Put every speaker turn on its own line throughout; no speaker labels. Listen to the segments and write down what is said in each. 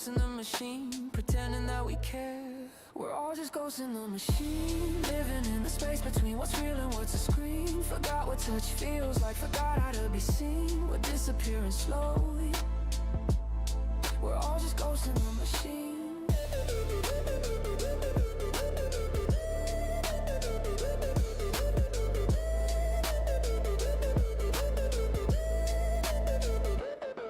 ghosts in the machine, pretending that we care. We're all just ghosts in the machine, living in the space between what's real and what's a screen. Forgot what touch feels like, forgot how to be seen. We're disappearing slowly. We're all just ghosts in the machine.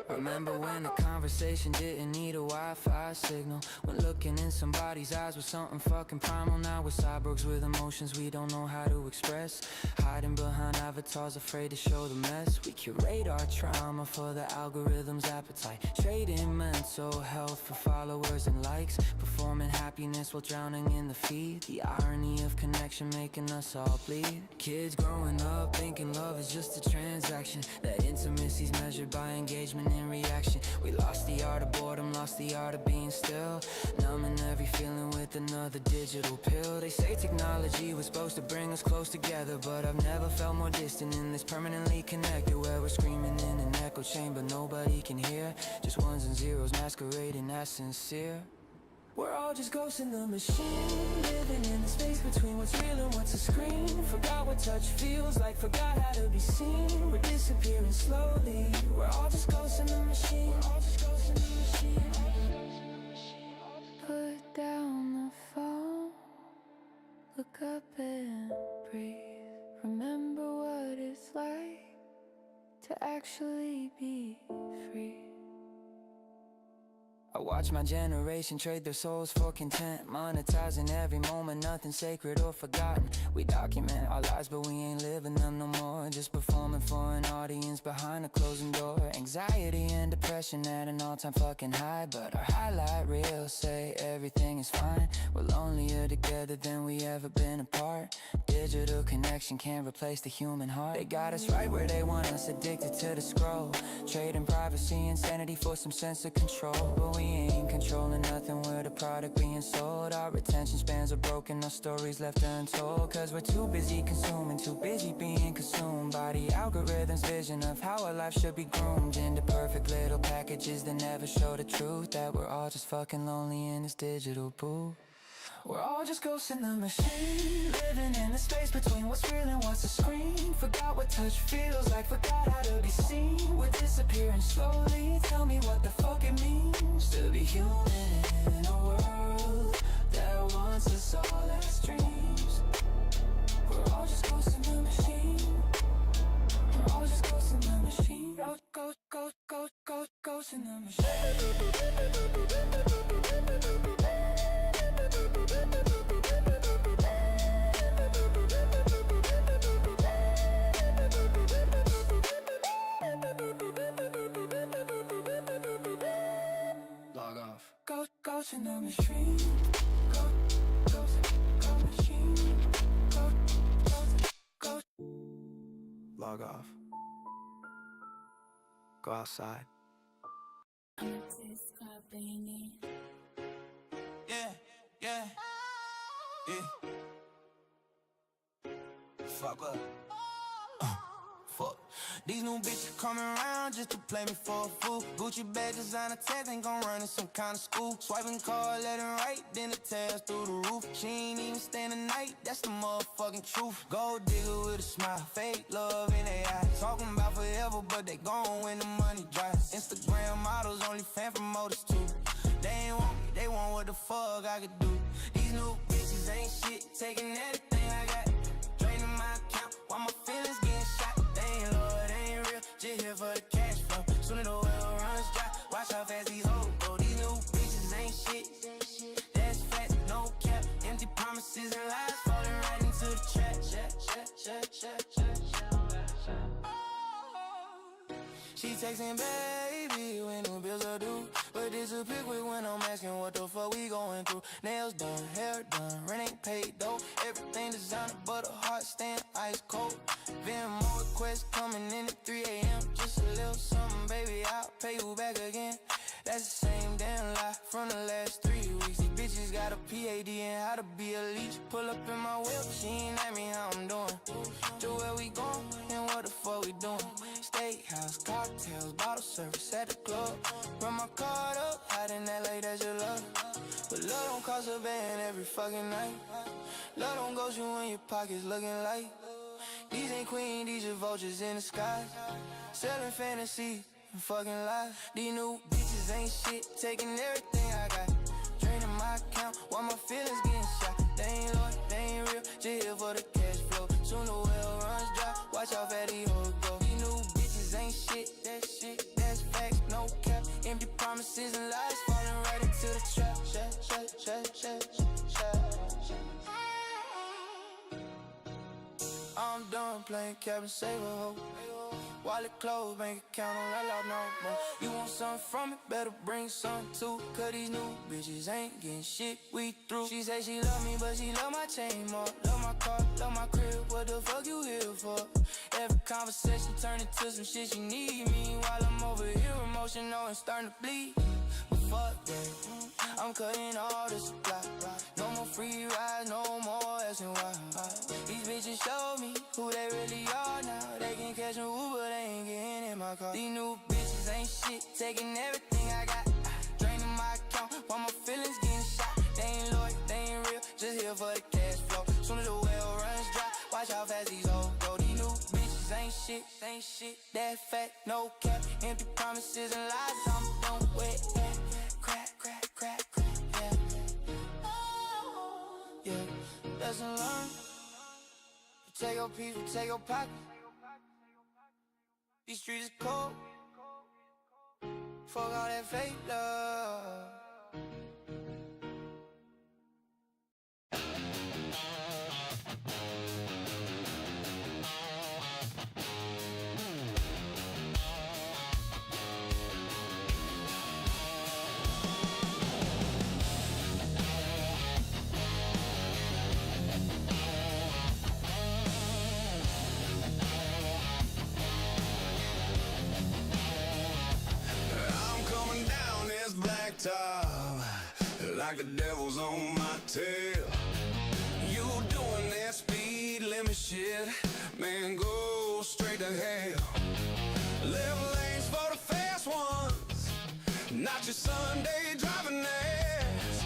Remember when the conversation didn't need a Wi-Fi signal? When looking in somebody's eyes was something fucking primal. Now we're cyborgs with emotions we don't know how to express, hiding behind avatars afraid to show the mess. We curate our trauma for the algorithm's appetite, trading mental health for followers and likes, performing happiness while drowning in the feed. The irony of connection making us all bleed. Kids growing up thinking love is just a transaction, that intimacy's measured by engagement and reaction. We lost the art of boredom, lost the art of being still, numbing every feeling with another digital pill. They say technology was supposed to bring us close together, but I've never felt more distant in this permanently connected, where we're screaming in an echo chamber nobody can hear, just ones and zeros masquerading as sincere. We're all just ghosts in the machine, living in the space between what's real and what's a screen. Forgot what touch feels like, forgot how to be seen. We're disappearing slowly. We're all just ghosts in the machine. We're all just ghosts in the machine. Put down the phone, look up and breathe. Remember what it's like to actually be free. I watch my generation trade their souls for content, monetizing every moment, nothing sacred or forgotten. We document our lives but we ain't living them no more, just performing for an audience behind a closing door. Anxiety and depression at an all-time fucking high, but our highlight reels say everything is fine. We're lonelier together than we ever been apart. Digital connection can't replace the human heart. They got us right where they want us, addicted to the scroll, trading privacy and sanity for some sense of control. But we ain't controlling nothing, we're the product being sold. Our attention spans are broken, our stories left untold, cause we're too busy consuming, too busy being consumed by the algorithm's vision of how our life should be groomed into perfect little packages that never show the truth, that we're all just fucking lonely in this digital booth. We're all just ghosts in the machine, living in the space between what's real and what's a screen. Forgot what touch feels like, forgot how to be seen. We're disappearing slowly, tell me what the fuck it means to be human in a world that wants us all as dreams. We're all just ghosts in the machine. We're all just ghosts in the machine. Ghosts in the machine. Log off. Ghosts in the machine. Go machine. Go. Log off. Go outside. Yeah. Fuck up. Fuck. These new bitches coming around just to play me for a fool. Gucci bag, designer tags, ain't gon' run in some kind of school. Swiping card, left and right, then it tears through the roof. She ain't even staying the night, that's the motherfucking truth. Gold digger with a smile, fake love in their eyes. Talking about forever, but they gone when the money dries. Instagram models, only fan promoters too. They ain't want me, they want what the fuck I could do. These new bitches ain't shit, taking everything I got, draining my account while my feelings getting shot. They ain't loyal, they ain't real, just here for the cash flow. Soon as the well runs dry, watch how fast these hoes go. These new bitches ain't shit, that's fact, no cap. Empty promises and lies falling right into the trap. She texting baby when the bills are due, but disappear quick when I'm asking what the fuck we going through. Nails done, hair done, rent ain't paid though. Everything designer but a heart staying ice cold. Venmo requests coming in at 3 a.m. Just a little something, baby, I'll pay you back again. That's the same damn lie from the last 3 weeks. These bitches got a PhD in how to be a leech. Pull up in my whip, she ain't at me how I'm doing. To where we going and what the fuck we doing. Steakhouse, cocktails, bottle service at the club. Run my card up, hiding that LA, a band every fucking night. Love don't go you when your pockets looking light. These ain't queens, these are vultures in the sky. Selling fantasy and fucking lies. These new bitches ain't shit, taking everything I got. Draining my account while my feelings getting shot. They ain't loyal, they ain't real, just here for the cash flow. Soon the well runs dry, watch out for these hoes go. These new bitches ain't shit, that's facts, no cap. Empty promises and lies falling right into the trap. I'm done playing cap and save a hoe. Wallet closed, bank account on that loud no more. You want something from it, better bring something too. Cause these new bitches ain't getting shit we through. She say she love me, but she love my chain more. Love my car, love my crib, what the fuck you here for? Every conversation turn into some shit she need me. While I'm over here emotional and starting to bleed. But fuck that, I'm cutting all the supply. No more free rides, no more asking why. These bitches show me who they really are now. They can catch an Uber, they ain't getting in my car. These new bitches ain't shit, taking everything I got. Draining my account while my feelings getting shot. They ain't loyal, they ain't real, just here for the cash flow. Soon as the well runs dry, watch how fast these hoes go. These new bitches ain't shit, that fat, no cap. Empty promises and lies, I'm done with that. Crack, yeah. Yeah, lesson learned. Take your people, take your pocket. These streets is cold. Fuck all that fake love.
Like the devil's on my tail. You doing that speed limit shit, man, go straight to hell. Left lanes for the fast ones, not your Sunday driving ass.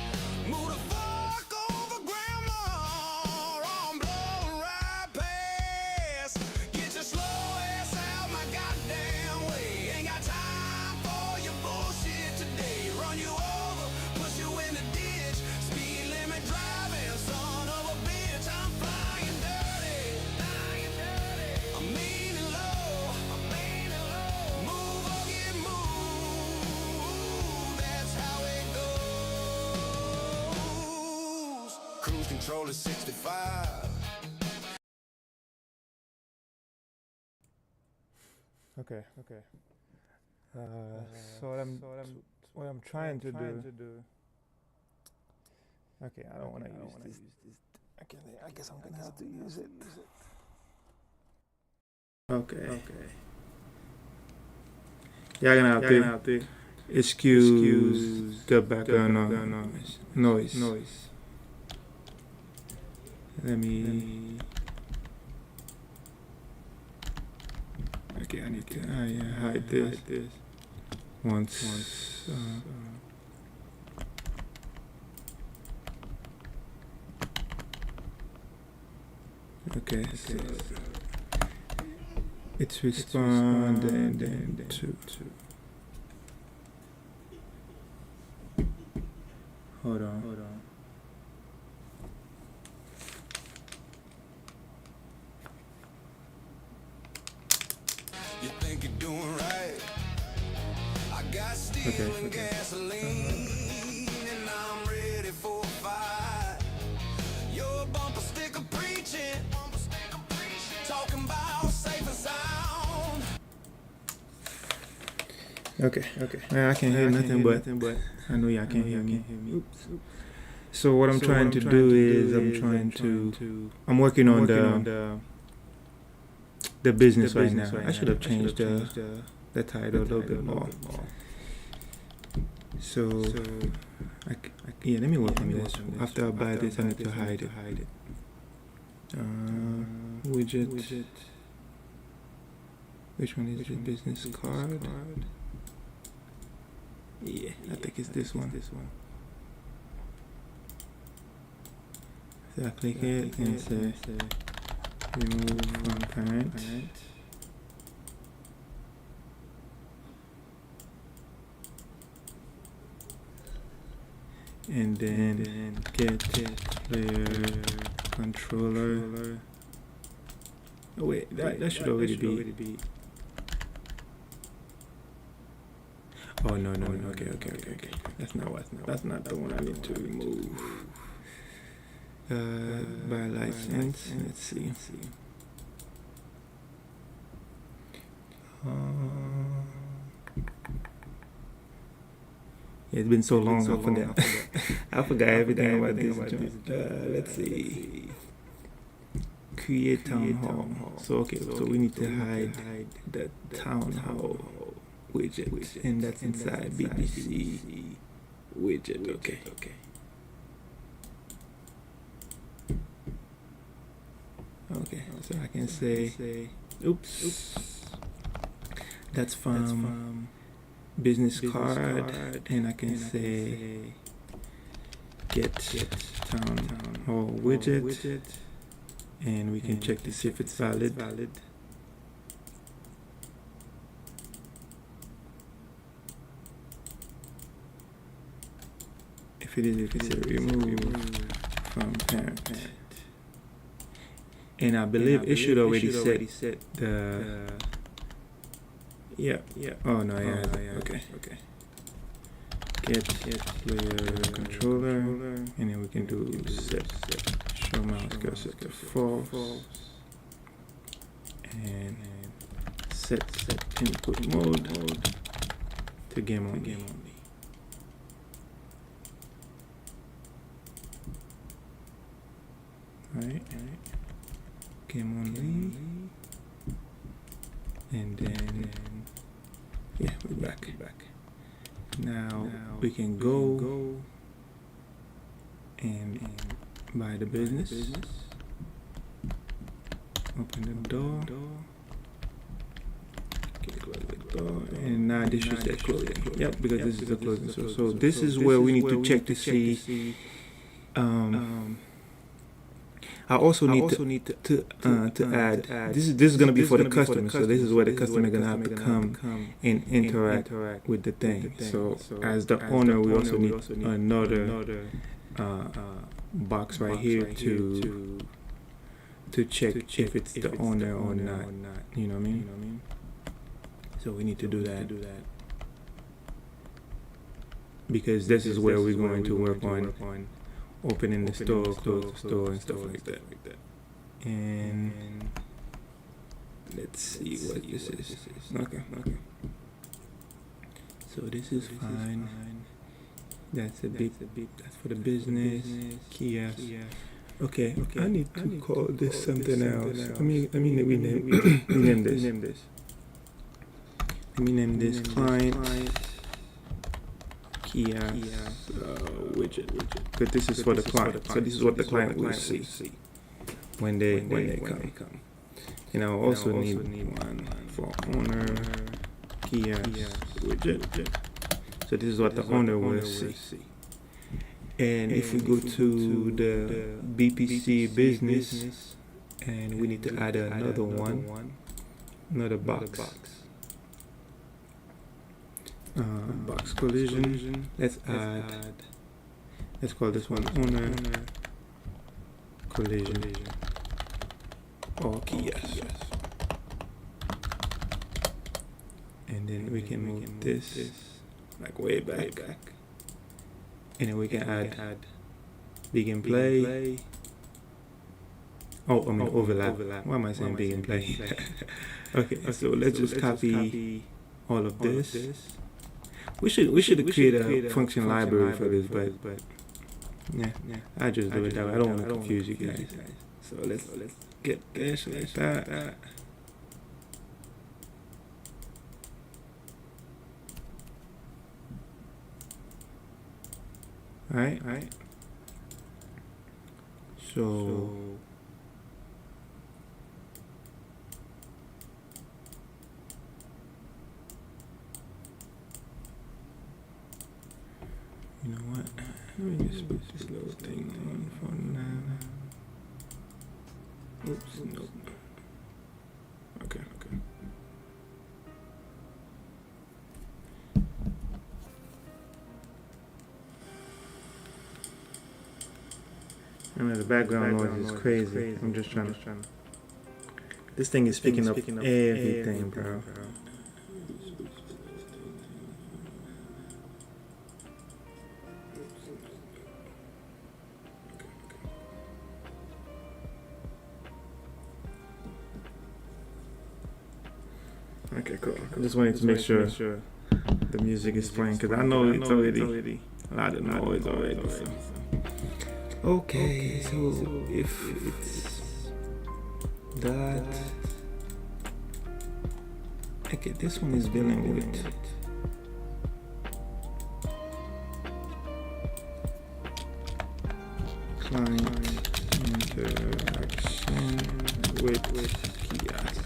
Move the fuck over grandma, or I'm blowing right past. Get your slow ass out my goddamn way. Ain't got time for your bullshit today. Run you over, push you in the ditch. Speed limit driving, son of a bitch. I'm flying dirty. I'm mean and low. Move or get moved. That's how it goes. Cruise control is 65.
Okay. So what I'm trying to do. Okay, I don't want to use this. I guess I'm gonna have to use it. Okay. You're gonna have to excuse the background noise. Let me. Okay, I need to hide this once. Okay, so it's responding to. Hold on.
You think you're doing right? I got steel and gasoline, and I'm ready for a fight. You're a bumper sticker preaching, talking about safe and sound.
Okay. I can't hear nothing, but I know y'all can't hear me. Oops. So what I'm trying to do is I'm working on the business right now. I should have changed the title a little bit more. So let me work on this. After I buy this, I need to hide it. Widget. Which one is the business card? Yeah, I think it's this one. So I click it and say remove from parent. And then get player controller. Oh wait, that should already be. Oh no, okay. That's not the one I need to remove. By license, let's see. It's been so long, I forgot. I forgot everything about this. Let's see. Create town hall. So okay, so we need to hide the town hall widget, and that's inside BBC widget. Okay. Okay, so I can say, oops, that's from business card, and I can say get town hall widget, and we can check to see if it's valid. If it is, if it's a remove from parent. And I believe it should already set the yeah. Oh no, yeah. Okay. Get player controller, and then we can do set show mouse cursor to false, and set input mode to game only. Alright. Game only, and then yeah, we're back. Now we can go and buy the business. Open the door. Okay, close the door, and now this should say closing. Yep, because this is the closing. So this is where we need to check to see. I also need to add. This is gonna be for the customer, so this is where the customer gonna have to come and interact with the thing. So as the owner, we also need another box right here to check if it's the owner or not. You know what I mean? So we need to do that because this is where we're going to work on opening the store, close the store, and stuff like that. And let's see what this is. Okay. So this is fine. That's a bit. That's for the business kiosk. Okay. I need to call this something else. Let me name this. Let me name this client. Widget, but this is for the client. So this is what the client will see when they come. And I also need one for owner kiosk widget. So this is what the owner will see. And if we go to the BPC business, and we need to add another box. Box collision. Let's call this one owner collision or kiosk. And then we can move this like way back. And then we can add begin play. Oh, I mean overlap. Why am I saying begin play? Okay, so let's just copy all of this. We should create a function library for this, but yeah, I just do it that way. I don't want to confuse you guys. So let's get this like that. Alright. So you know what? Let me just put this little thing on for now. Oops, nope. Okay. I mean, the background noise is crazy. I'm just trying to. This thing is picking up everything, bro. Okay, cool. I just wanted to make sure the music is playing because I know it's already a lot of noise already. So. Okay, so if it's that, okay, this one is dealing with client interaction with kiosk.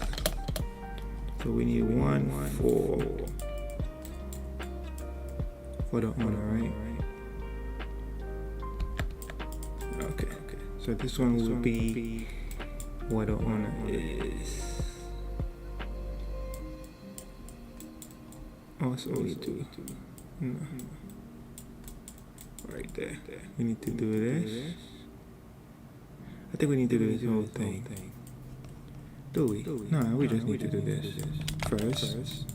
So we need one for the owner, right? Okay. So this one will be what the owner is. Also we do right there. We need to do this. I think we need to do this whole thing. Do we? No, we just need to do this first.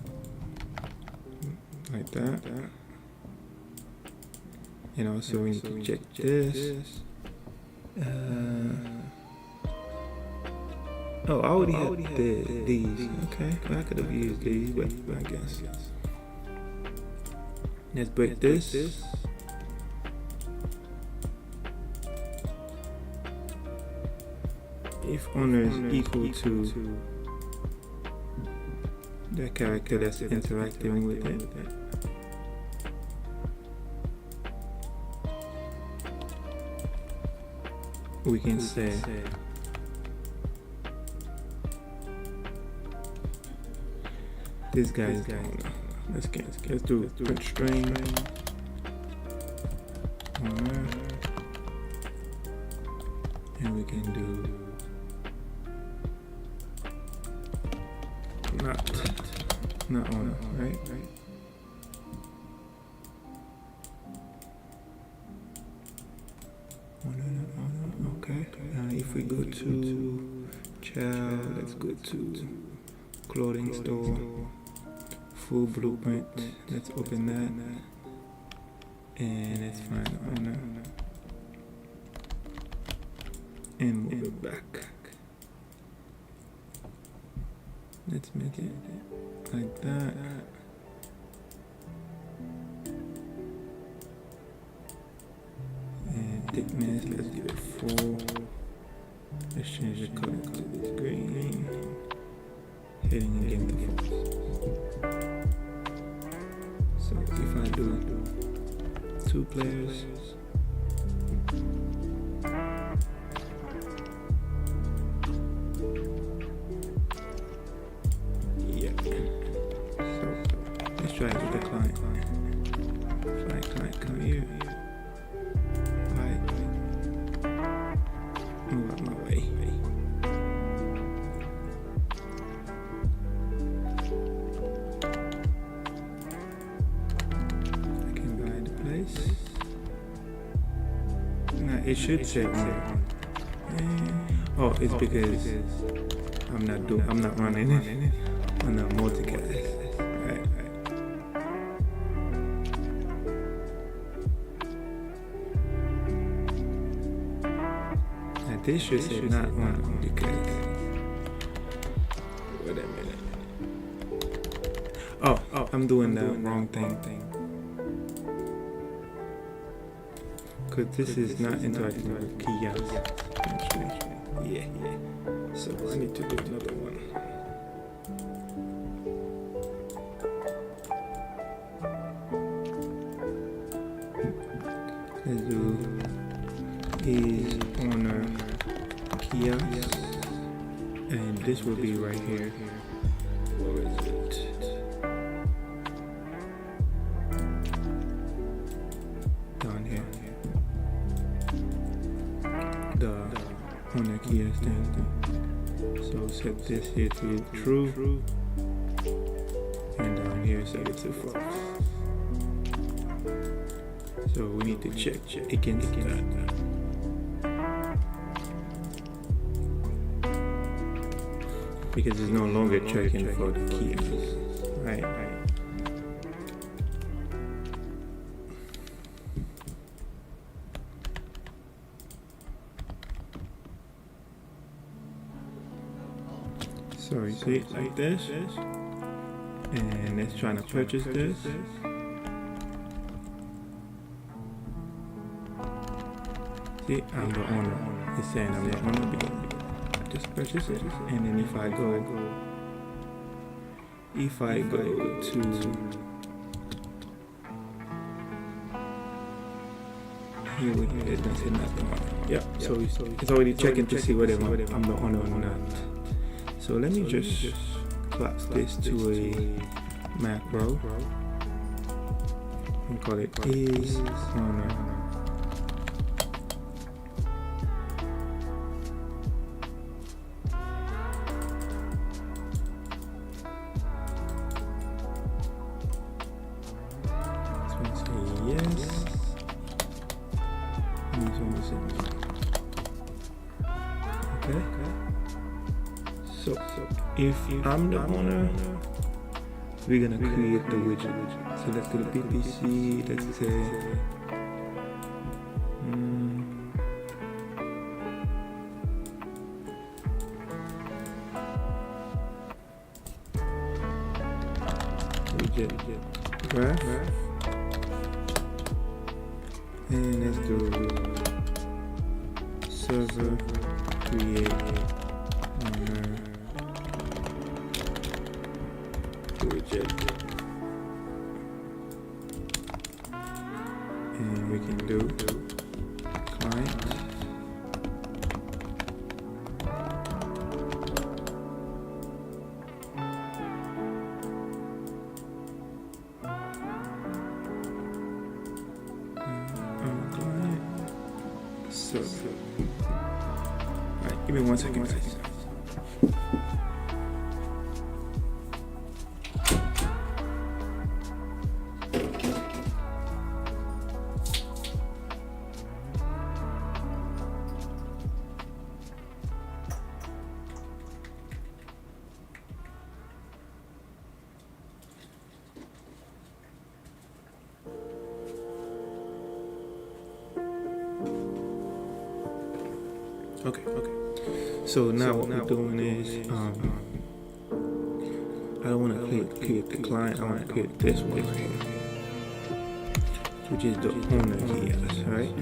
Like that. And also we need to check this. Oh, I already had these. Okay, I could have used these, but I guess. Let's break this. If owner is equal to the character that's interacting with it. We can say this guy is the owner. Let's do print string owner, and we can do not owner, right? Okay. If we go to child, let's go to clothing store, full blueprint. Let's open that, and let's find the owner, and move it back. Let's make it like that. And thickness, let's give it 4. Let's change the color to this green. Heading again to false. So if I do 2 players, try to the client. Client, come here. Right. Move out my way. I can buy the place. Now it should say on. Oh, it's because I'm not running it on a multicast. This should say not on because. Wait a minute. Oh, I'm doing the wrong thing. Cause this is not interacting with kiosk. Yeah. So I need to do another one. Let's do is owner kiosk, and this will be right here. Where is it? Down here. The owner key as thing. So set this here to true, and down here set it to false. So we need to check against that. Because it's no longer checking for the keys, right? So you see it like this, and it's trying to purchase this. See, I'm the owner. It's saying I'm the owner because I just purchased it. And then if I go to here we go, it doesn't say nothing. Yeah, so it's already checking to see whether I'm the owner or not. So let me just collapse this to a macro and call it is owner. Yes. Okay. So if I'm the owner, we're gonna create the widget. So let's go to PPC. Let's say widget graph. And let's do server create owner widget, and we can do client server. Alright, give me 1 second, guys. Okay. So now what we're doing is, I don't want to create the client. I want to create this one right here, which is the owner kiosk, right?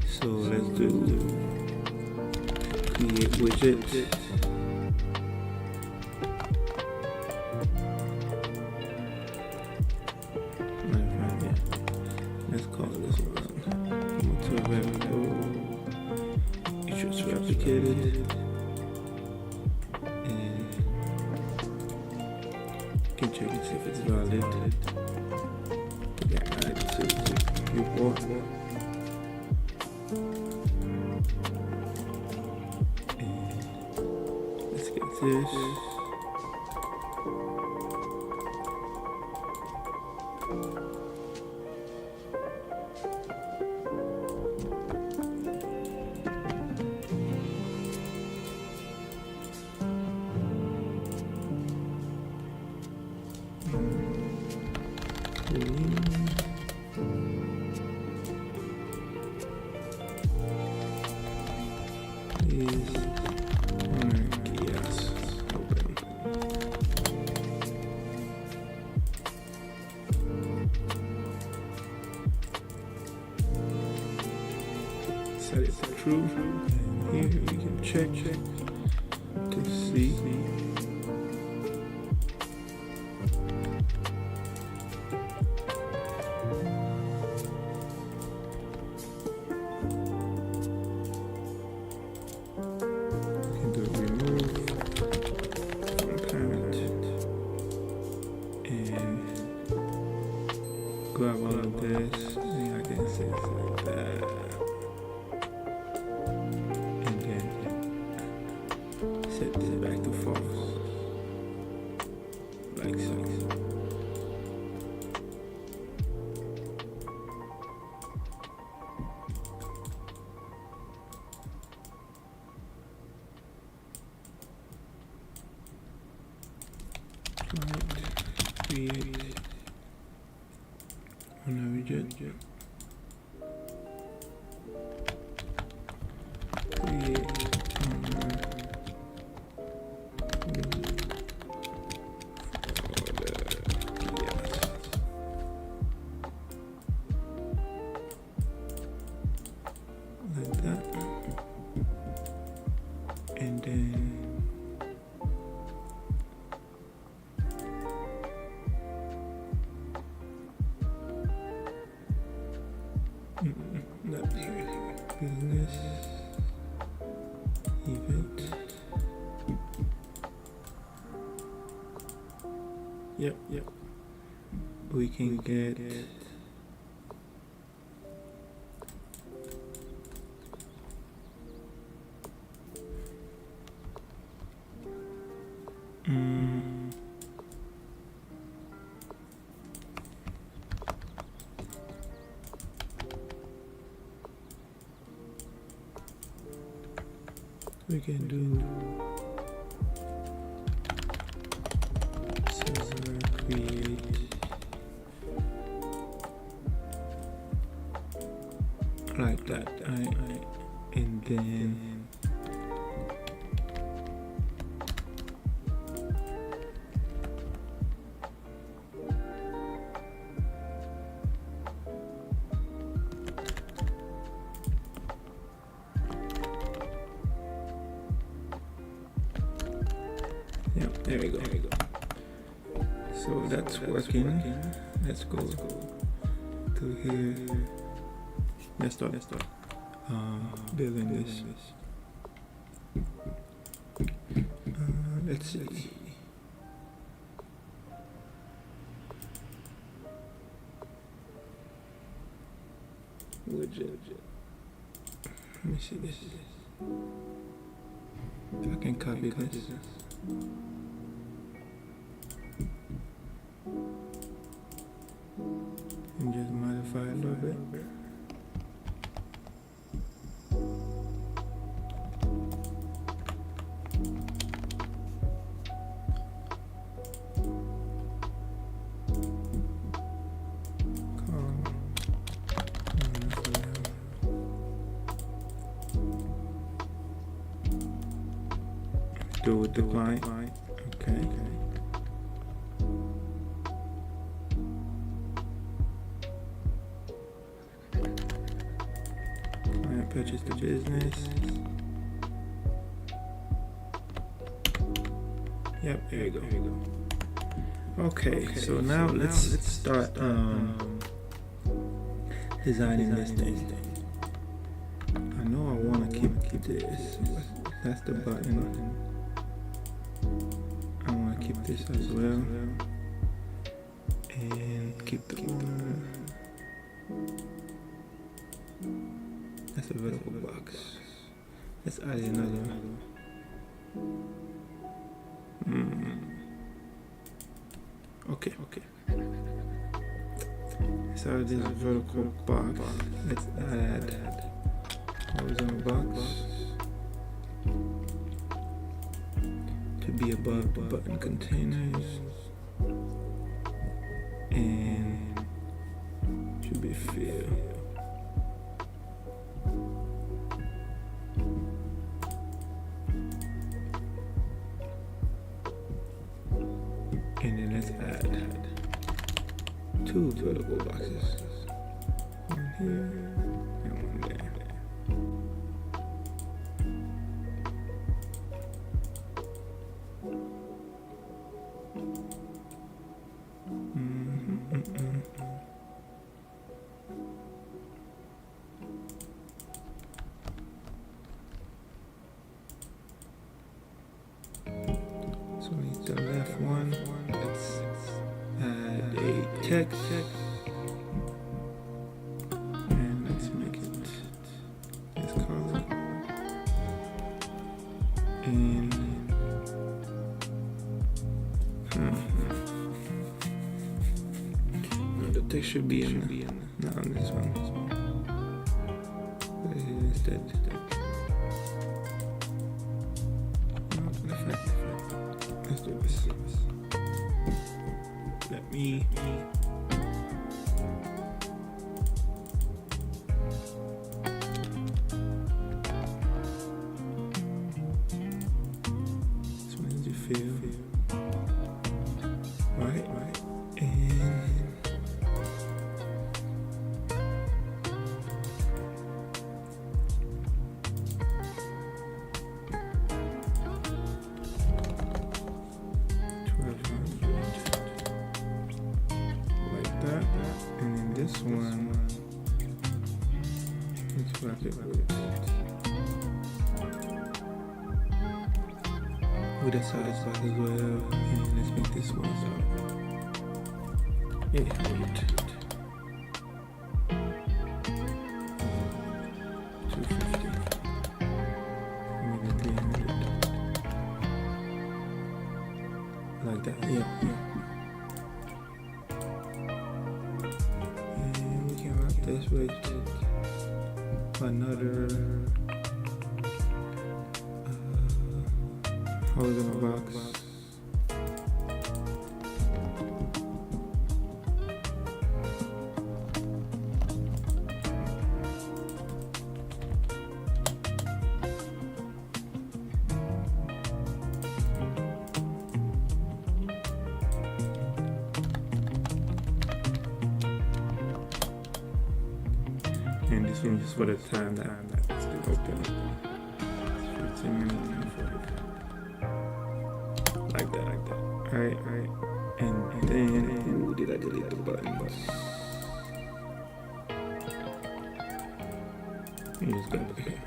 So let's do create widget. Let's call this one motor variable. It's replicated, and you can check and see if it's valid. Yeah, add to viewport. And let's get this. Set it to true, and here we can check to see. Grab all of this, and I can say like that, and then Set this back to false. Like so. Create on a widget. Create like that, and then not business event. Yep. We can get we can do server create like that. And then there we go. So that's working. Let's go to here. Let's start building this. Let's see. Widget. Let me see this. If I can copy this. And just modify a little bit. Do with the client. Okay. Purchase the business. Yep, there you go. Okay, so now let's start designing this thing. I know I want to keep this. That's the button. I want to keep this as well, and keep the owner. That's a vertical box. Let's add another. Okay. So this vertical box. Let's add horizontal box to be above the button containers, and should be fill. And then let's add 2 vertical boxes. One here and one there. So we need the left one. Let's add a text. And let's make it this color. And it should be in not on this one. Instead. Let's do this. Let me. So when did you feel? Right. And like that, and then this one, let's wrap it with a side slot as well, and let's make this one so 800, 250, maybe 300, like that, yeah. And we can wrap this with another horizontal box. And this one is for the time that it's been open. It's 15 minutes and 40. Like that. Alright. And then did I delete the buttons? You just go here.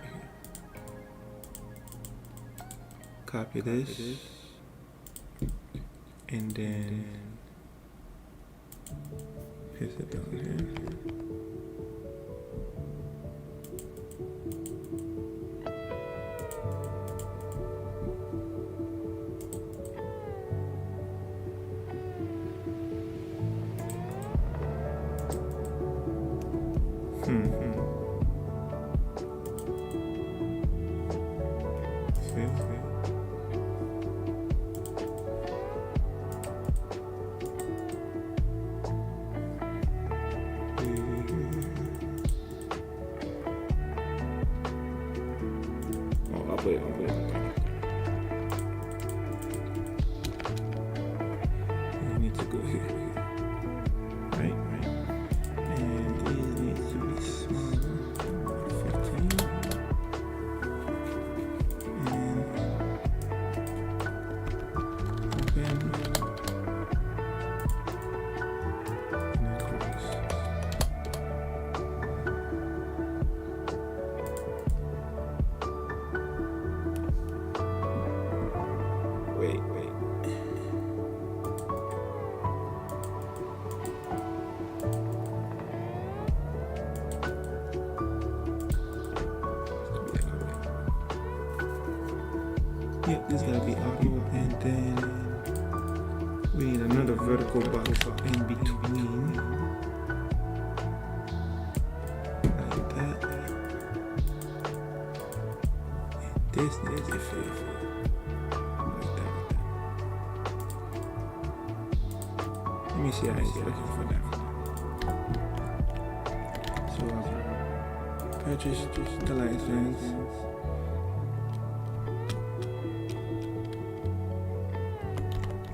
Copy this. And then paste it down here. I'll put it. You need to go here. Right. And these need to be smaller. 15. And open. And close. Wait. Yep, this gotta be auto, and then we need another vertical box in between. Like that. And this needs a flip. Let me see how it's looking for now. So purchase the license.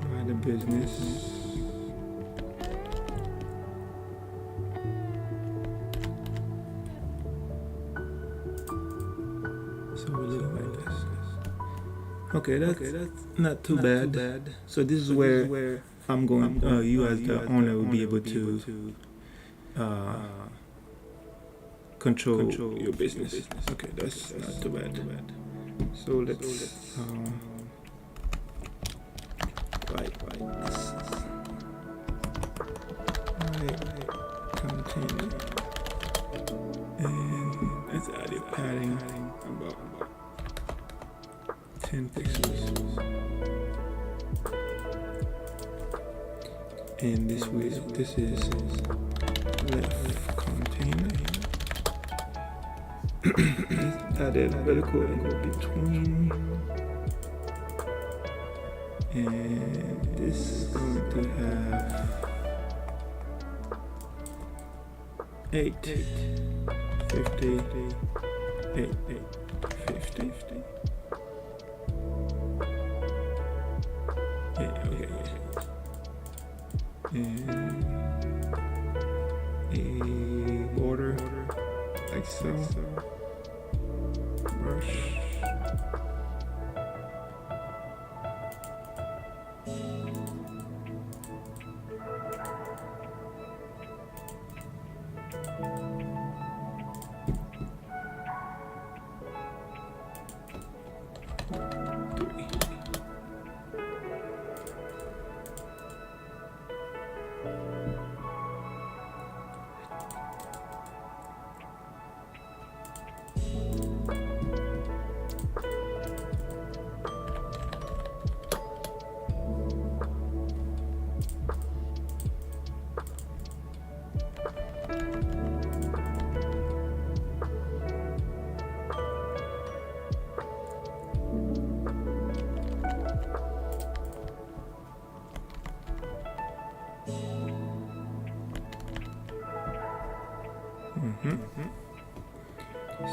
Buy the business. So we're looking like this. Okay, that's not too bad. So this is where I'm going. You as the owner will be able to control your business. Okay, that's not too bad. So let's right. Continue. And let's add a padding about 10 pixels. And this is left container. Add a vertical angle between, and this is going to have 8, 50, 8, 50. Yeah, okay. And a border like so. Brush.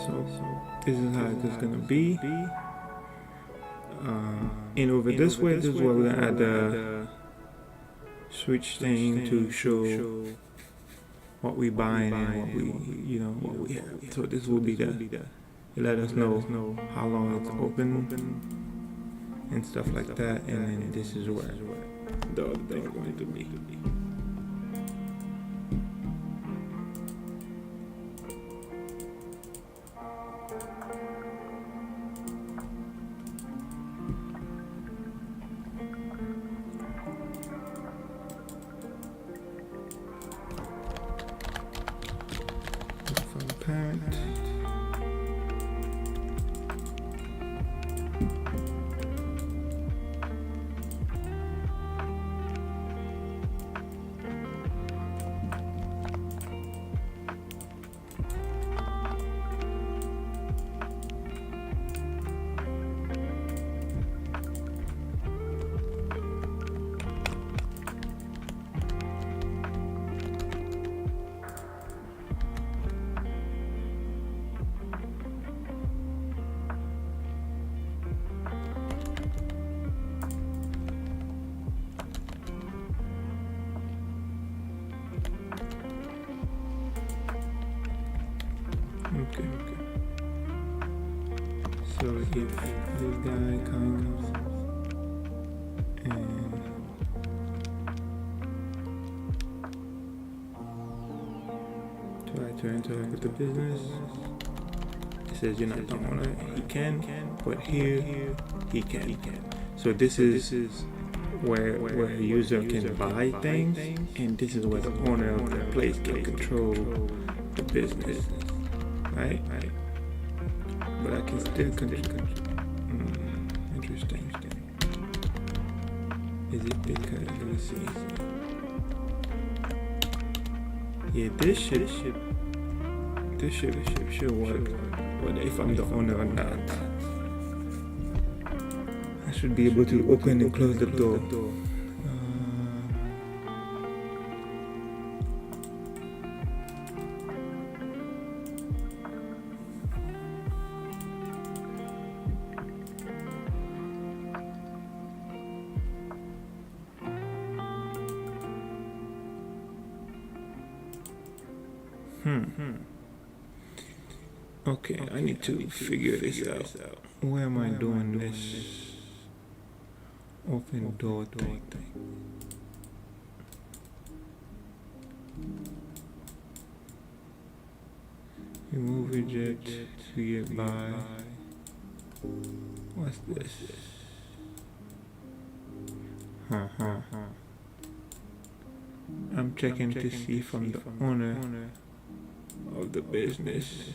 So this is how it's gonna be. And over this way, this is where we're gonna add the switch thing to show what we buying and what we have. So this will be it let us know how long it's open and stuff like that. And then this is where the other thing is going to be. Parent. Okay. So if this guy comes and try to interact with the business, it says you're not the owner. He can, but here he can. So this is where a user can buy things, and this is where the owner of the place can control the business. Right? But I can still control. Interesting. Is it because, let me see. Yeah, this should work. Whether if I'm the owner or not. I should be able to open and close the door. Okay, I need to figure this out. Where am I doing this open door thing? Remove widget to get by. What's this? I'm checking to see from the owner of the business.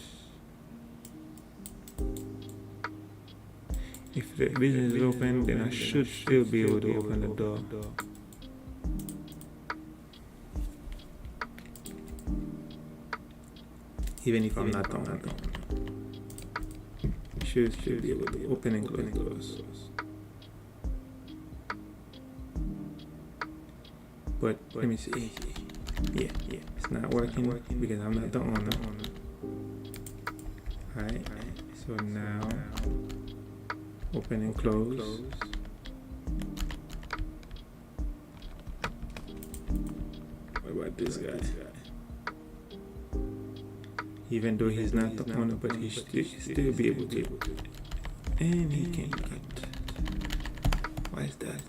If the business is open, then I should still be able to open the door. even if I'm not the owner. Should be able to open and close doors. But let me see. Yeah, it's not working because I'm not the owner. Alright, so now open and close. What about this guy? Even though he's not the owner, but he should still be able to. And he cannot. Why is that?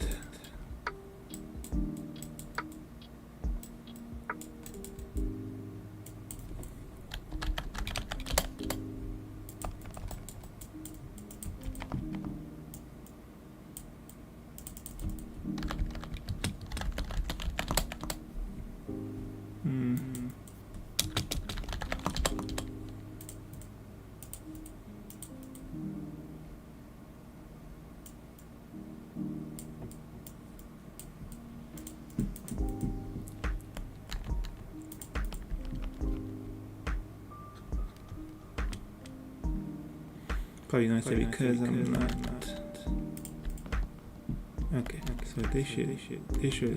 Probably gonna say because I'm not. Okay, so they should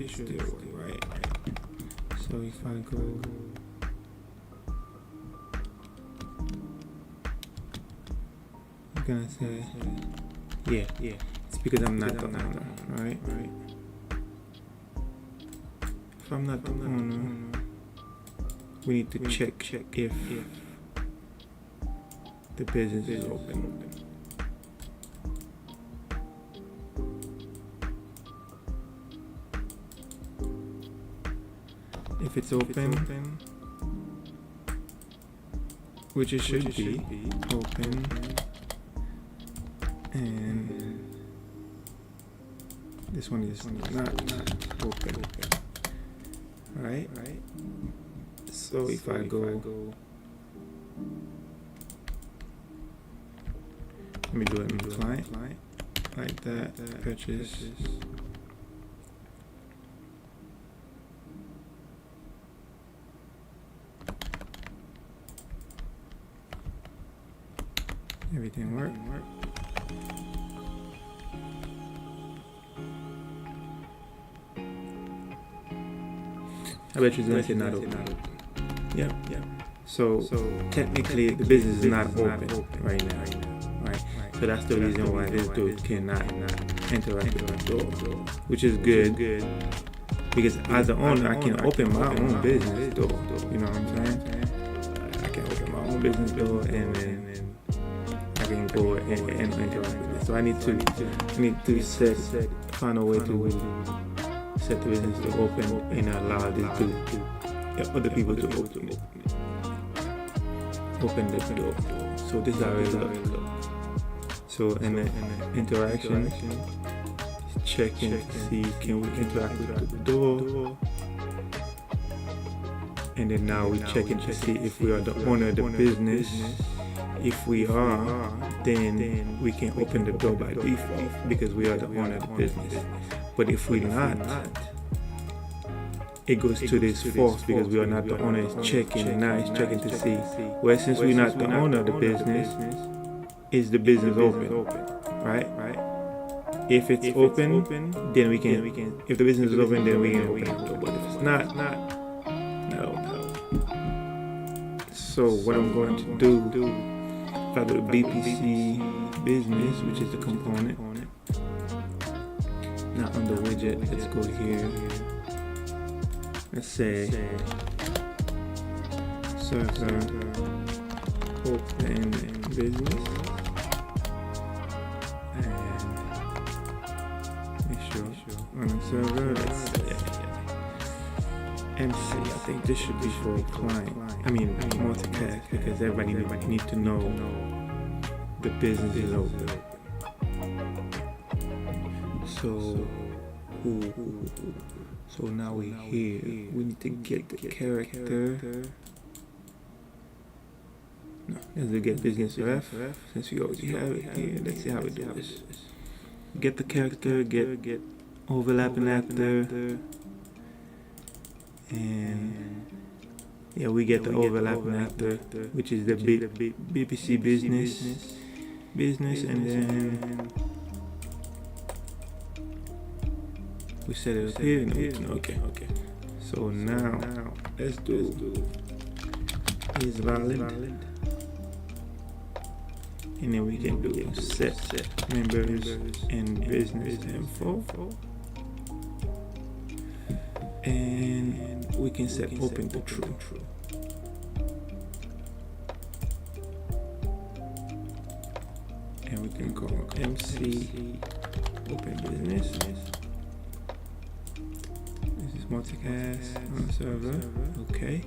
still work, right? So if I go, I'm gonna say, yeah, it's because I'm not the owner, right? If I'm not the owner, we need to check if the business is open. If it's open, which it should be open, and this one is not open. Right? So if I go, let me do it in client, like that, purchase. Everything worked. I bet you're gonna say not open. Yep. So technically the business is not open right now. Right? So that's the reason why this dude cannot interact with the door, which is good because as the owner I can open my own business door. You know what I'm saying? I can open my own business door and then I can go and interact with it. So I need to find a way to set the business to open and allow this to other people to open the door. So this is how it looks. So in the interaction, checking to see can we interact with the door, and then now we're checking to see if we are the owner of the business. If we are, then we can open the door by default because we are the owner of the business. But if we're not, it goes to this false because we are not the owner. It's checking. Now it's checking to see, well, since we're not the owner of the business, is the business open? Right? If it's open, then we can. If the business is open, then we can open the door. But if it's not, no. So what I'm going to do, if I go to BPC business, which is the component, not on the widget, let's go here. Let's say server open business, and make sure on the server, let's say MC. I think this should be for a client. I mean multicast, because everybody need to know the business is open. So now we're here. We need to get the character. No, let's get business ref. Since we already have it here, let's see how we do this. Get the character, get overlapping actor, and Yeah, we get the overlapping after, which is the BBC business, and then we set it up here. Okay. So now let's do is valid, and then we can do set members and business info, and we can set open to true. And we can call MC open business. This is multicast on server. Okay.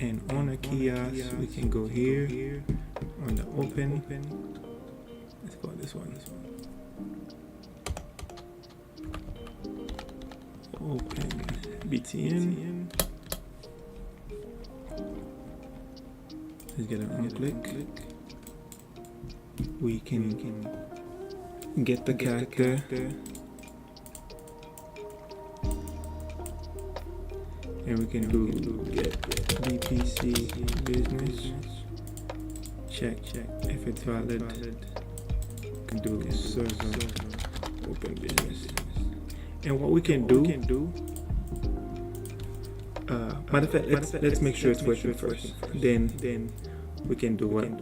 And on a kiosk, we can go here on the open. Let's call this one. Open BTN. Let's get an on-click. We can get the character. And we can do get BPC business. Check if it's valid. We can do server open business. And what we can do, matter of fact, let's make sure it's working first. Then we can do what I'm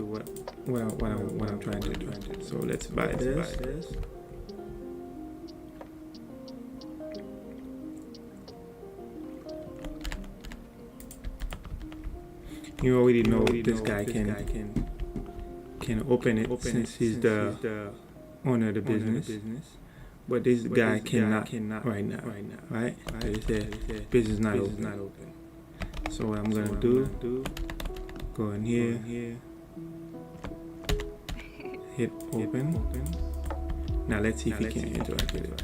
trying to do. So let's buy this. You already know this guy can open it since he's the owner of the business. But this guy cannot right now, right? It says business not open. So what I'm gonna do, go in here, hit open. Now let's see if he can interact with it.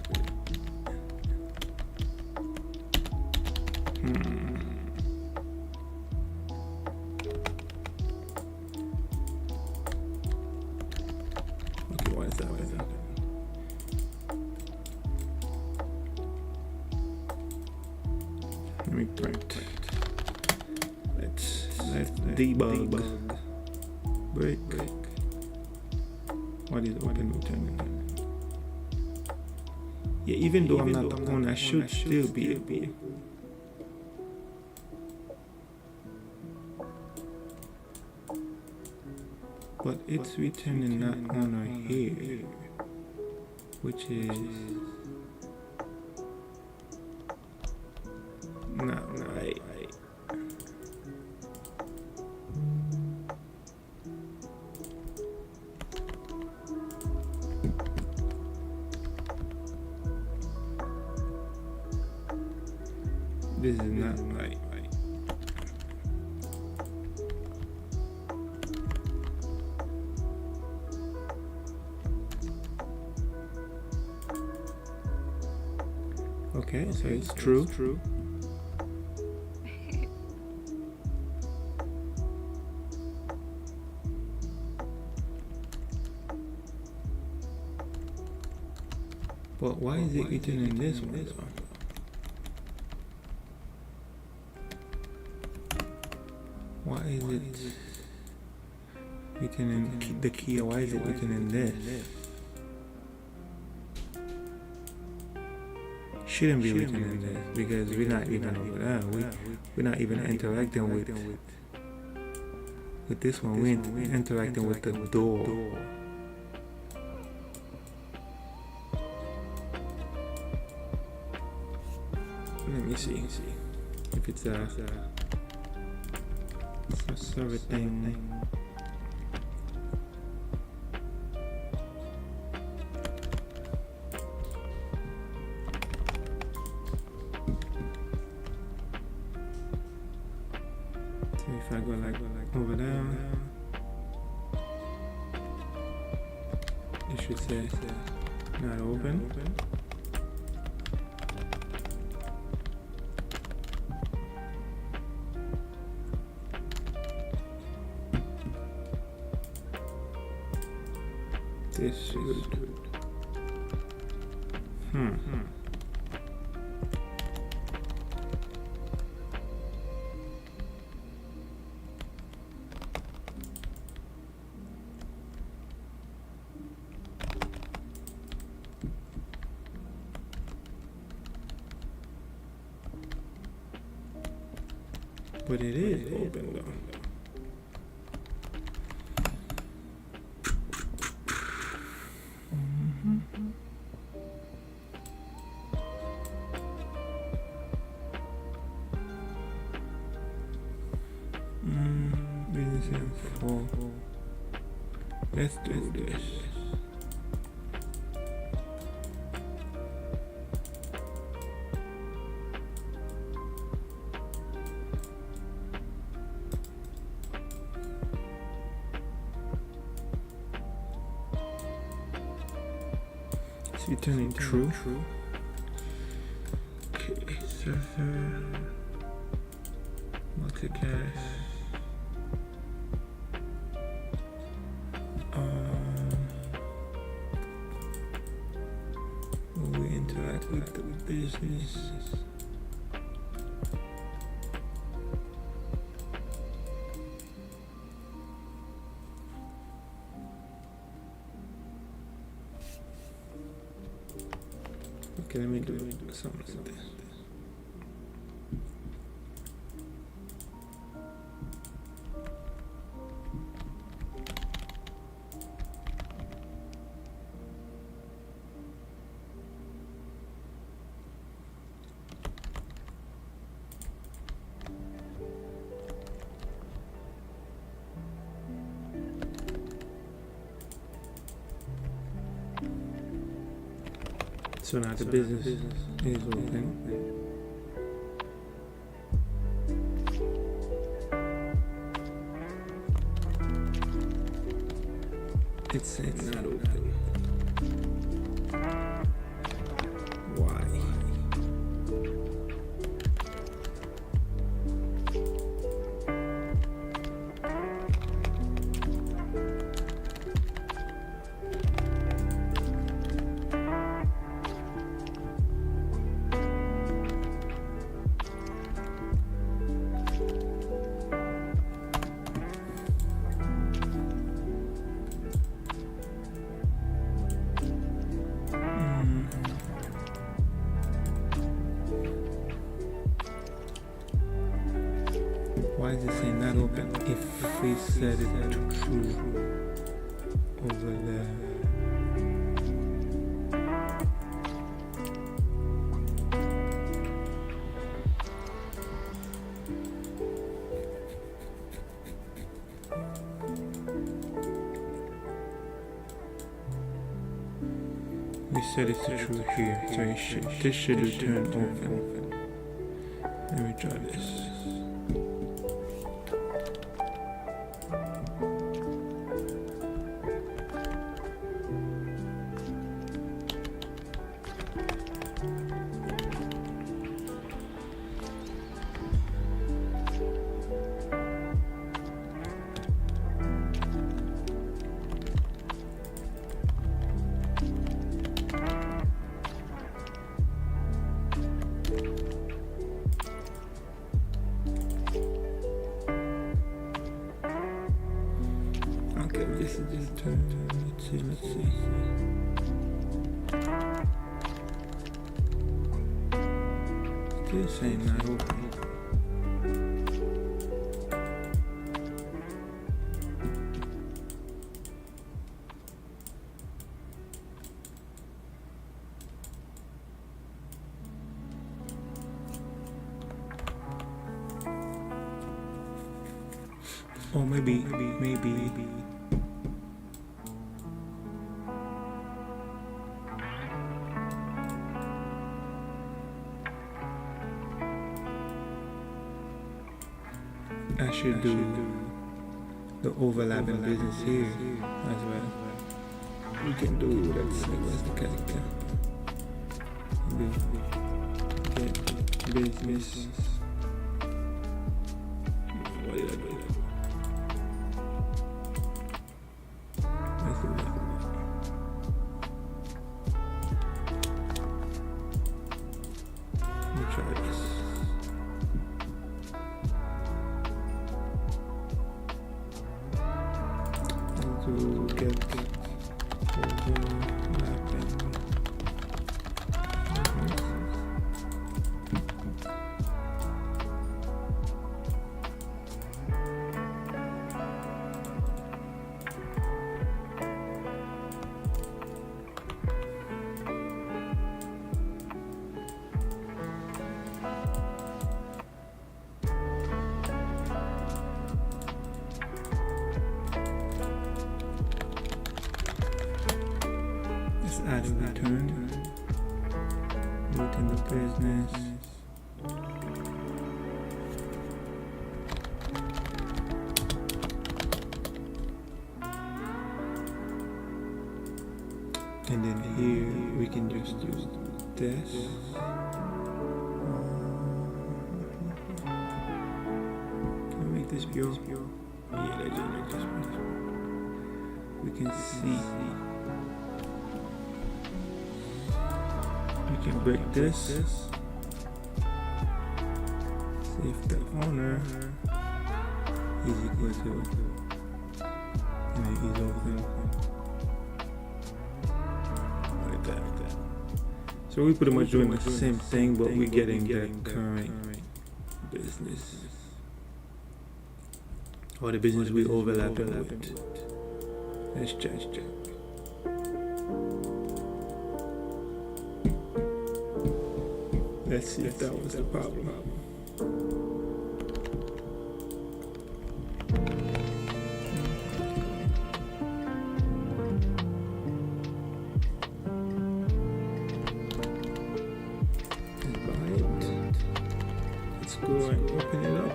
Okay, what is that? Let me print. Let's debug. Break. What is open terminal? Yeah, even though I'm not the owner, I should still be able. But it's returning not owner here, which is not right. This is not right. Okay, so it's true. But why is it returning this one? Why is it returning the key? Why is it returning this? Shouldn't be returning this because we're not even over there. We're not even interacting with this one. We're interacting with the door. Let me see if it's a server thing. So if I go like over there, it should say not open. This should. But it is open though. Business info. Let's do this. It's returning true. Okay, server. Multicast. Will we interact with the business? Okay, let me do something like this. So now the business is open. It's saying not open. Why? Why is it saying not open if we set it to true over there? We set it to true here, so this should return open. Let me try this. Okay, this is just turn. Let's see. Still saying not open. Or maybe. I should do the overlapping business here as well. We can do, let's see, what's the character? Get business. What did I do? Let's do that. Let me try this. To get overlapping. add a return within the business. And then here we can just use this. Can we make this pure? Yeah, let's just make this pure. We can see. We can break this. See if the owner is equal to, and then he's open. Like that. So we're pretty much doing the same thing, but we're getting the current business. Or the business we overlapping with. Let's check. Let's see if that was the problem. Let's buy it. Let's go and open it up.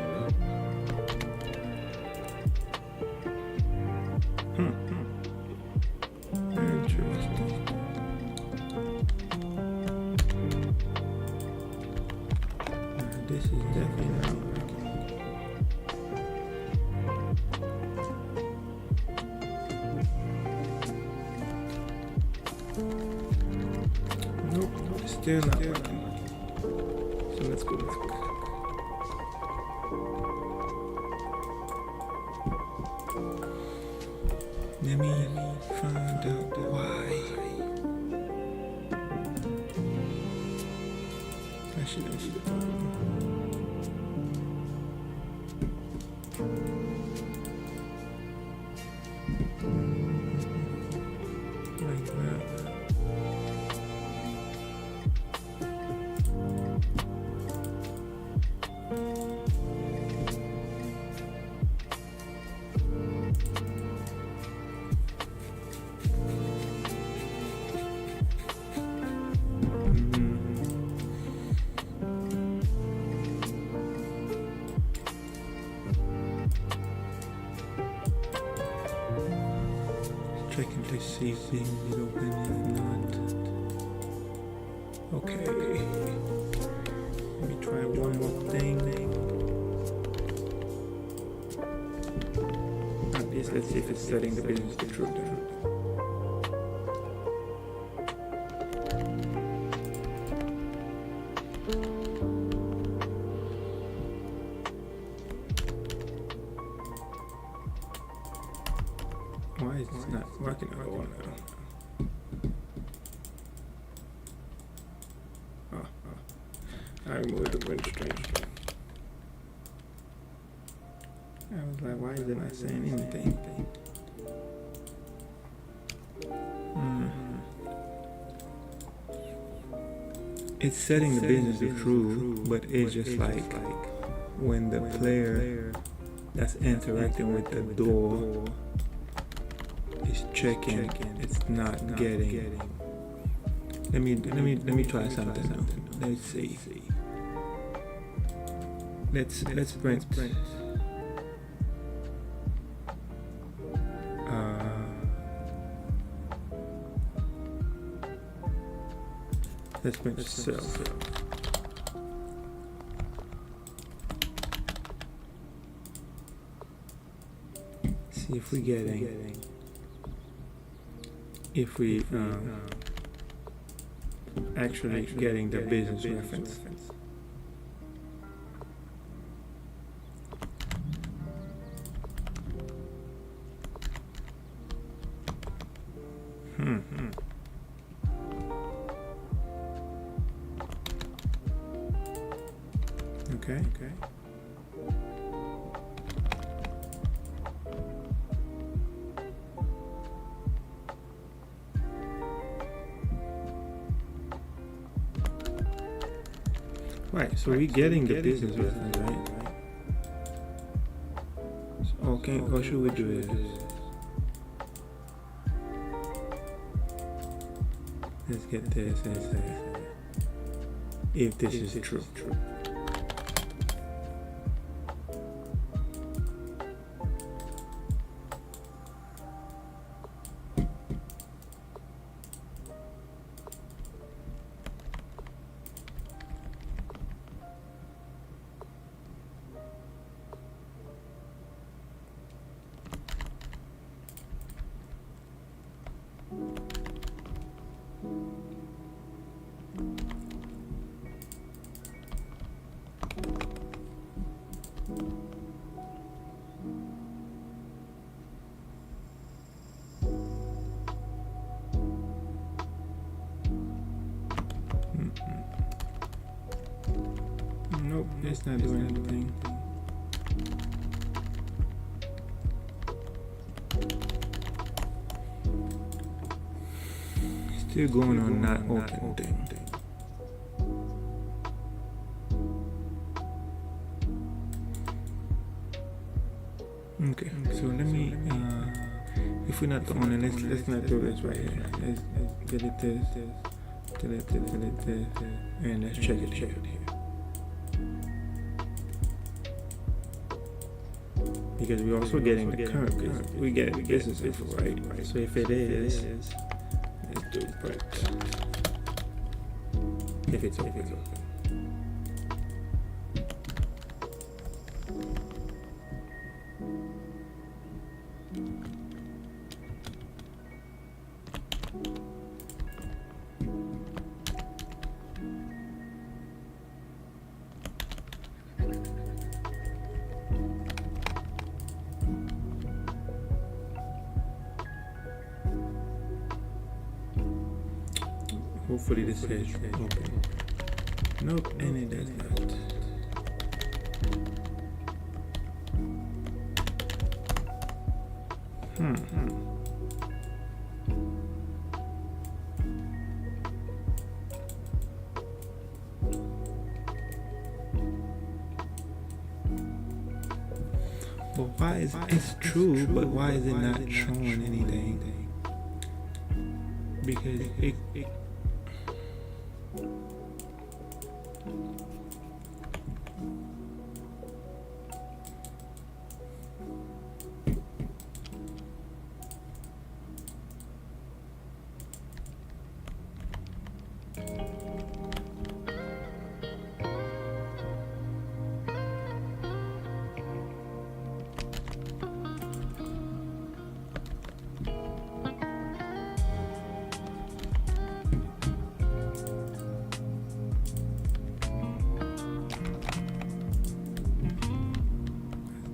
Interesting. This is definitely not working. Nope, still not working. So let's go back. Let me find out why. I should have the problem. Like that. Checking to see if things is open, if not. Okay. Let me try one more thing. At least let's see if it's setting the business to true then. Why is this not working at all now? I removed the win string. I was like, why is it not saying anything? It's setting the business to true, but it's just like when the player that's interacting with the door is checking, it's not getting. Let me try something now. Let's see. Let's print. Let's print cell. See if we getting. If we actually getting the business reference. Okay. Right, so we're getting the business reference, right? So, okay, what should we do is Let's get this and say if this is true. Nope, it's not doing anything. Still going on not open thing. Okay, so let me if we're not the owner, let's not do this right here. Let's delete this, delete this, and let's check it here. Because we're also getting the current, we get business info, right? So if it is, let's do but if it's open. Hopefully this says open. Nope, and it does not. But why is it's true, but why is it not showing anything? Because it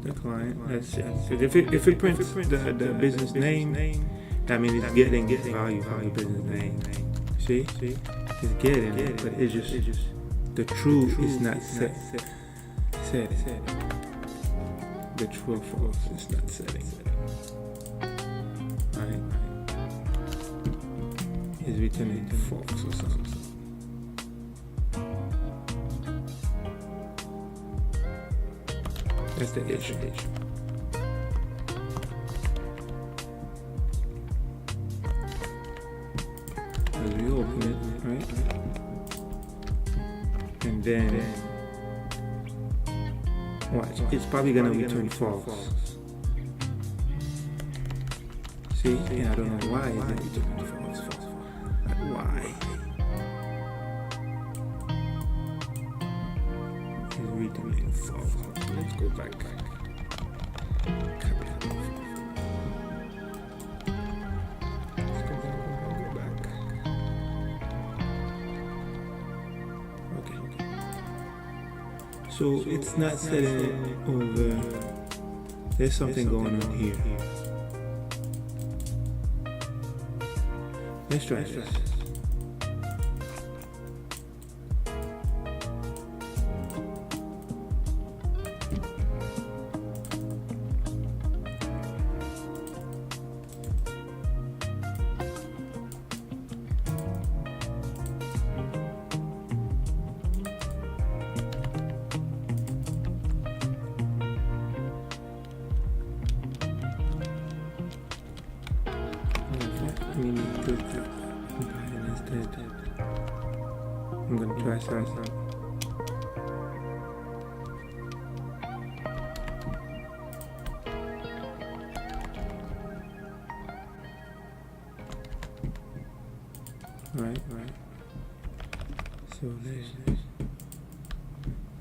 the client. Let's see. If it prints the business name, that means it's getting value from the business name. See, it's getting it, but it's just the true is not set. The true or false is not setting. Right? It's returning false or something. That's the issue. As we open it, right? And then watch, it's probably gonna return false. See, and I don't know why it's returning false. Like, why? It's returning false. Let's go back. Let's go back. Okay. So it's not setting it over. There's something going on here. Let's try this. We need to balance tested. I'm gonna try something. Right. So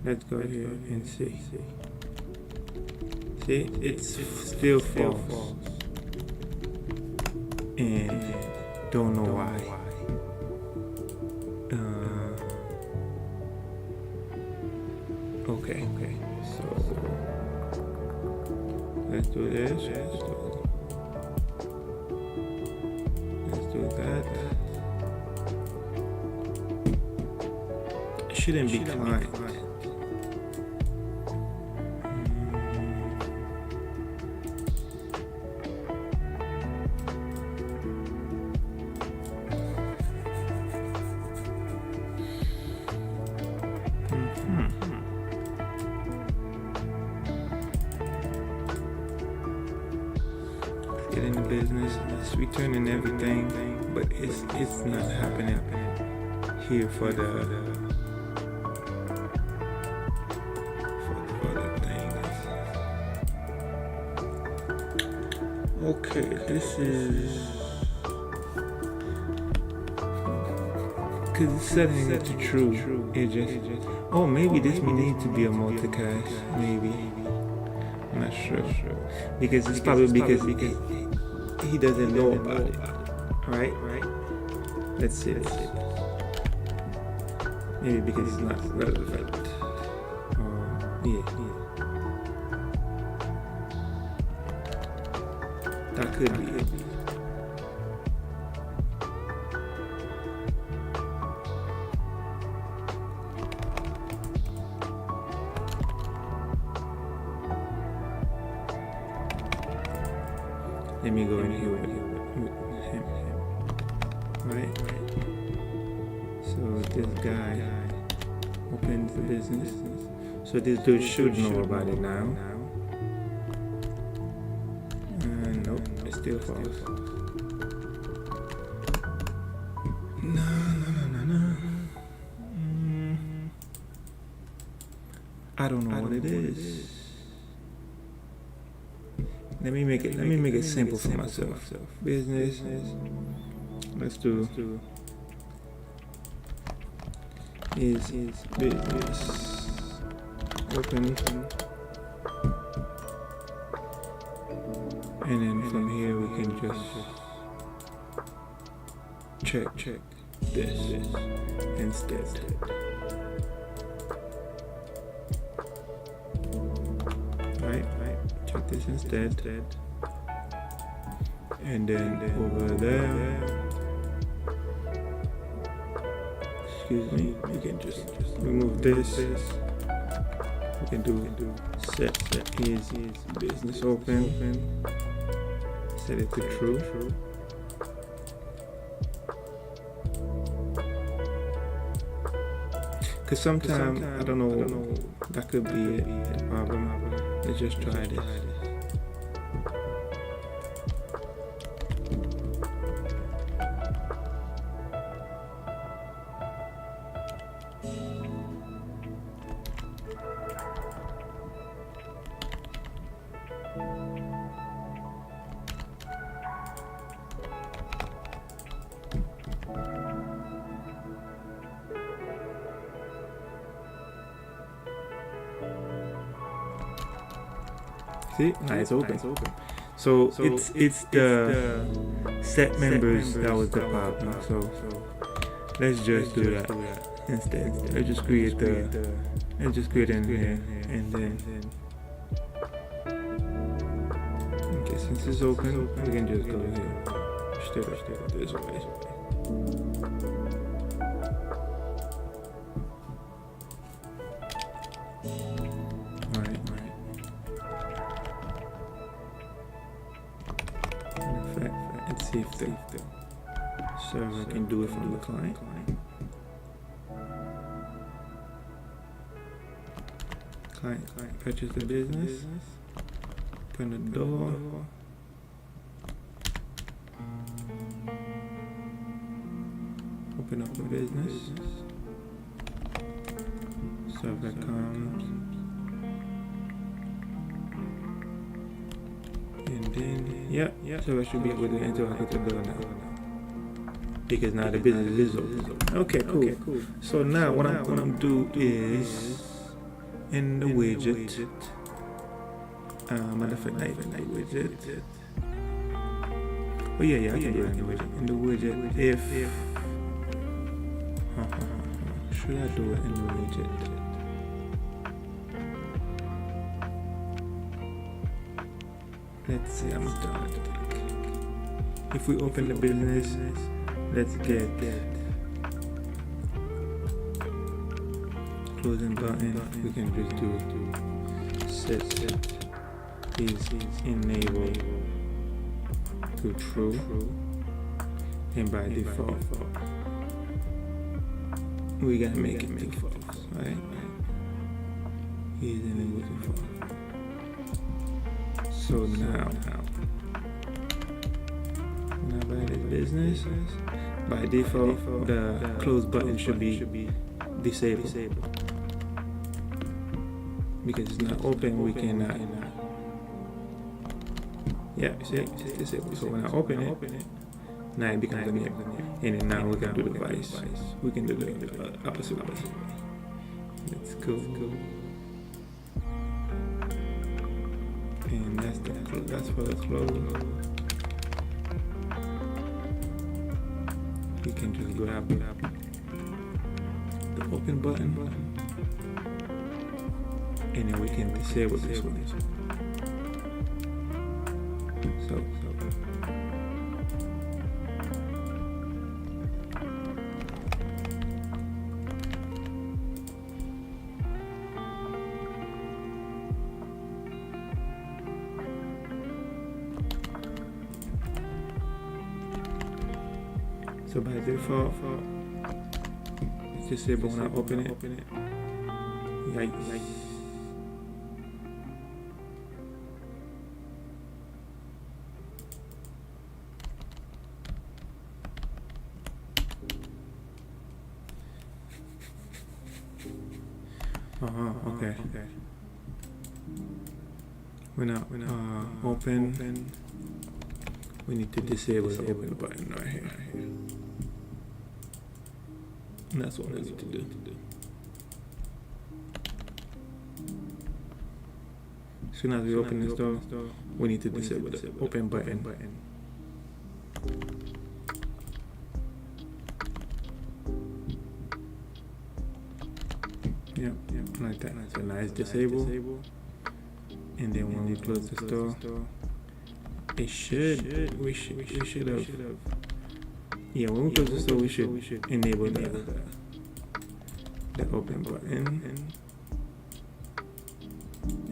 let's go here and see. See, it's still false. And don't know why. Okay. So let's do this. Let's do that. It shouldn't be client. Get in the business, it's returning everything, but it's not happening here for the things. Okay, this is because it's setting it to true. It just oh, maybe this may need to be a multicast, maybe. I'm not sure because it's probably because he doesn't know about it. Right? Let's see. Maybe because it's not relevant. Yeah. That could be it. Let me go in here with him. Right? So this guy opens the business. So this dude should know about it now. Nope, it's still false. No. I don't know what it is. Let me make it simple for myself. Business. Let's do is business open, and then from here we can just check this instead. Right. Check this instead. And then over there, excuse me, we can just remove this. We can do set is business open. Set it to true. Cause sometimes I don't know, that could be it, the problem. Let's just try this. See, it's open. So it's the set members that was the problem. So let's just do that instead. Let's just create in here, and then okay, since it's open, we can just go here straight up this way. Let's see if the server can do it from the client. Client purchase the business. Open the door. open up the business. Stuff that comes. And then, yeah, so I should be able to enter the door now. Because now the business is open. Okay, cool. So now what I'm gonna do is in the widget. Matter of fact, not even the widget. Oh yeah, I can do it in the widget. In the widget, if should I do it in the widget? Let's see, I'm done. If we open the business, let's get closing button. We can just do set is enabled to true, and by default we gotta make it default, right? Is enabled to default. So now by the business, by default the close button should be disabled. Because it's not open, we cannot. Yeah, see, it's disabled. So when I open it, now it becomes enabled. And then now we can do the vice. We can do the opposite way. That's cool. And that's for the close. We can just grab the open button, and then we can disable this one. So by default, it's disabled when I open it. Yikes. Okay. When I open, we need to disable the open button right here. And that's what we need to do. As soon as we open this door, we need to disable the open button. Yep, like that. So now it's disabled. And then when we close the store, we should have. Yeah, when we close the store, we should enable the open button,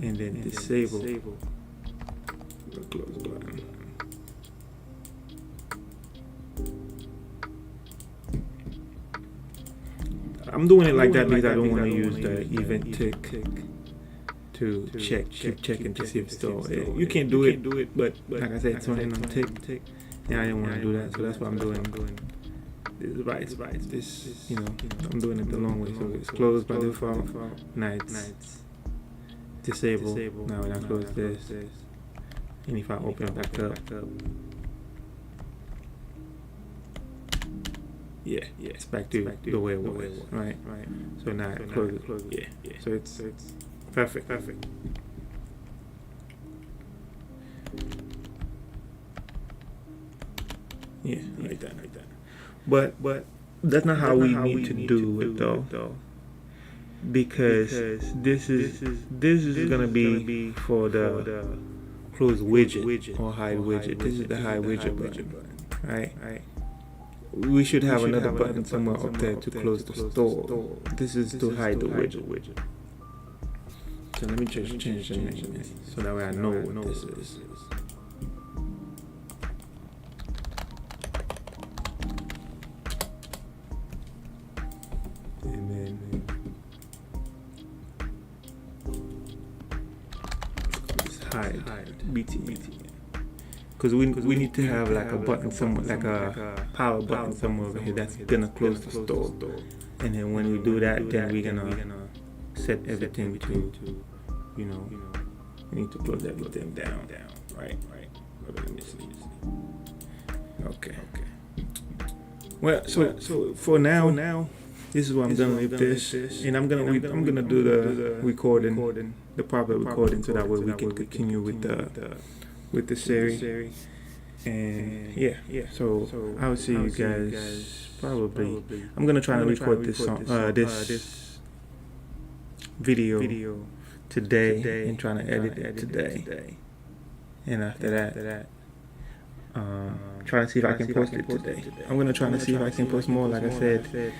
and then disable the close button. I'm doing it like that because I don't want to use the event tick to keep checking to see if it's still there. You can't do it, but like I said, it's running on tick. And I didn't want to do that, so that's what I'm doing. This is right. This, I'm doing it the long way. So it's closed by default. Now it's disabled. Now when I close this, and if I open it back up, yeah, it's back to the way it was, right? So now I close it. Yeah. So it's perfect. Yeah, like that. But that's not how we need to do it though, because this is gonna be for the close widget or hide widget. This is the hide widget button, right? We should have another button somewhere up there to close the store. This is to hide the widget. So let me just change the name so that way I know what this is. And then let's hide BT. because we need to have like a button somewhere, like a power button somewhere over here that's gonna close the store. And then when we do that, then we're gonna set everything to, you know, we need to close everything down, right. Let me see. Okay. Well, so for now, this is what I'm gonna leave this, and I'm gonna do the recording, the proper recording, so that way we can continue with the series. And yeah. So I'll see you guys probably. I'm gonna try to record this song, this video today, and trying to edit it today. And after that, try to see if I can post it today. I'm gonna try to see if I can post more. Like I said,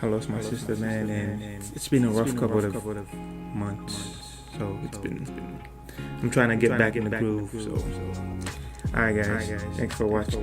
I lost my sister, man, and it's been a rough couple of months. So it's been. I'm trying to get back in the groove. So, alright, guys, thanks for watching.